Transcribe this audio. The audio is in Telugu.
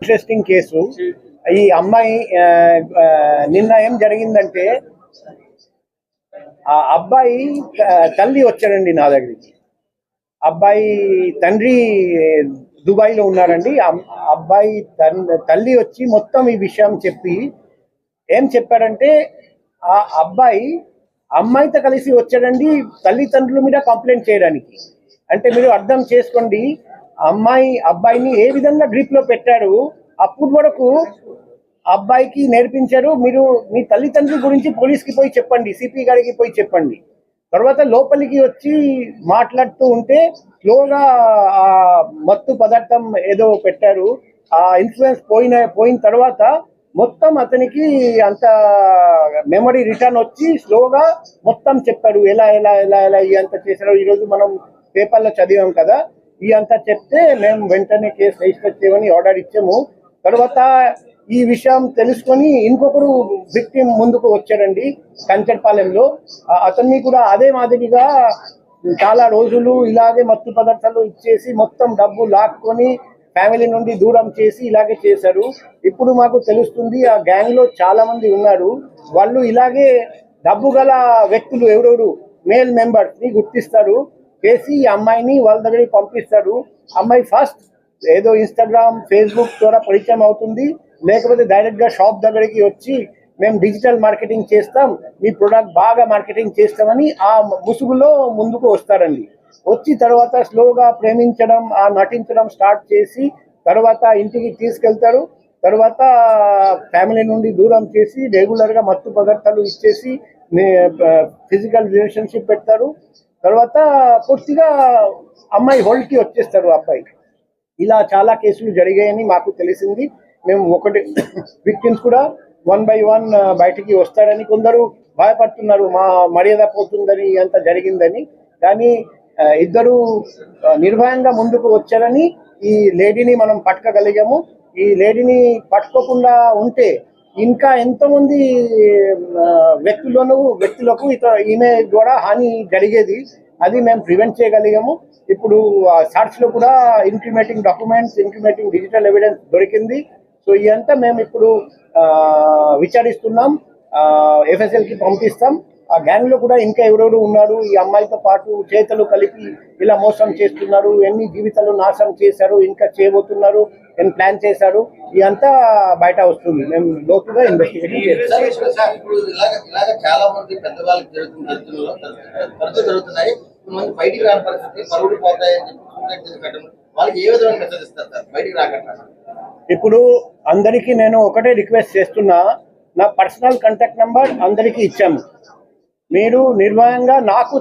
Interesting case. ఈ అమ్మాయి నిన్న ఏం జరిగిందంటే ఆ అబ్బాయి తల్లి వచ్చాడండి నా దగ్గరికి. అబ్బాయి తండ్రి దుబాయ్లో ఉన్నారండి. అబ్బాయి తల్లి వచ్చి మొత్తం ఈ విషయం చెప్పి ఏం చెప్పాడంటే ఆ అబ్బాయి అమ్మాయితో కలిసి వచ్చాడండి తల్లిదండ్రుల మీద కంప్లైంట్ చేయడానికి. అంటే మీరు అర్థం చేసుకోండి, అబ్బాయిని ఏ విధంగా గ్రిప్ లో పెట్టారు. అప్పుడు వరకు అబ్బాయికి నేర్పించారు, మీరు మీ తల్లిదండ్రుల గురించి పోలీస్కి పోయి చెప్పండి, సిపి గారికి పోయి చెప్పండి. తర్వాత లోపలికి వచ్చి మాట్లాడుతూ ఉంటే స్లోగా ఆ మత్తు పదార్థం ఏదో పెట్టారు. ఆ ఇన్ఫ్లుయెన్స్ పోయిన తర్వాత మొత్తం అతనికి అంత మెమరీ రిటర్న్ వచ్చి స్లోగా మొత్తం చెప్పాడు, ఎలా ఎలా ఎలా ఎలా ఇదంతా చేశారు. ఈరోజు మనం పేపర్లో చదివాం కదా. ఇదంతా చెప్తే మేము వెంటనే కేసు రిజిస్టర్ చేయమని ఆర్డర్ ఇచ్చాము. తర్వాత ఈ విషయం తెలుసుకొని ఇంకొకరు విక్టిమ్ ముందుకు వచ్చాడండి కంచర్పాలెంలో. అతన్ని కూడా అదే మాదిరిగా చాలా రోజులు ఇలాగే మత్తు పదార్థాలు ఇచ్చేసి మొత్తం డబ్బు లాక్కొని ఫ్యామిలీ నుండి దూరం చేసి ఇలాగే చేశారు. ఇప్పుడు మాకు తెలుస్తుంది ఆ గ్యాంగ్ లో చాలా మంది ఉన్నారు. వాళ్ళు ఇలాగే డబ్బు గల వ్యక్తులు ఎవరెవరు మేల్ మెంబర్స్ ని గుర్తిస్తారు, చేసి ఈ అమ్మాయిని వాళ్ళ దగ్గరికి పంపిస్తారు. అమ్మాయి ఫస్ట్ ఏదో ఇన్స్టాగ్రామ్ ఫేస్బుక్ ద్వారా పరిచయం అవుతుంది, లేకపోతే డైరెక్ట్ గా షాప్ దగ్గరికి వచ్చి మేము డిజిటల్ మార్కెటింగ్ చేస్తాం, మీ ప్రొడక్ట్ బాగా మార్కెటింగ్ చేస్తామని ఆ ముసుగులో ముందుకు వస్తారండి. వచ్చి తర్వాత స్లోగా ప్రేమించడం, ఆ నటించడం స్టార్ట్ చేసి తర్వాత ఇంటికి తీసుకెళ్తారు. తర్వాత ఫ్యామిలీ నుండి దూరం చేసి రెగ్యులర్గా మత్తు పదార్థాలు ఇచ్చేసి ఫిజికల్ రిలేషన్షిప్ పెడతారు. తర్వాత పూర్తిగా అమ్మాయి హోల్డ్కి వచ్చేస్తారు అబ్బాయి. ఇలా చాలా కేసులు జరిగాయని మాకు తెలిసింది. మేము ఒకటి విక్టిమ్స్ కూడా 1 by 1 బయటికి వస్తారని కొందరు భయపడుతున్నారు, మా మర్యాద పోతుందని అంత జరిగిందని. కానీ ఇద్దరు నిర్భయంగా ముందుకు వచ్చారని ఈ లేడీని మనం పట్టుకోగలిగాము. ఈ లేడీని పట్టుకోకుండా ఉంటే ఇంకా ఎంతోమంది వ్యక్తులకు ఈమె ద్వారా హాని జరిగేది. అది మేము ప్రివెంట్ చేయగలిగాము. ఇప్పుడు సర్చ్ లో కూడా incriminating documents, incriminating digital evidence దొరికింది. సో ఇదంతా మేము ఇప్పుడు విచారిస్తున్నాం, FSL కి పంపిస్తాం. ఆ గ్యాంగ్ లో కూడా ఇంకా ఎవరెవరు ఉన్నారు, ఈ అమ్మాయితో పాటు చేతులు కలిపి ఇలా మోసం చేస్తున్నారు, ఎన్ని జీవితాలు నాశనం చేశారు, ఇంకా చేయబోతున్నారు, ఎన్ని ప్లాన్ చేశారు, ఇదంతా బయట వస్తుంది. మేము లోతుగా ఇన్వెస్టిగేషన్ చేస్తాం. ఇప్పుడు అందరికీ నేను ఒకటే రిక్వెస్ట్ చేస్తున్నా, నా పర్సనల్ కాంటాక్ట్ నెంబర్ అందరికీ ఇచ్చాము. మీరు నిర్భయంగా నాకు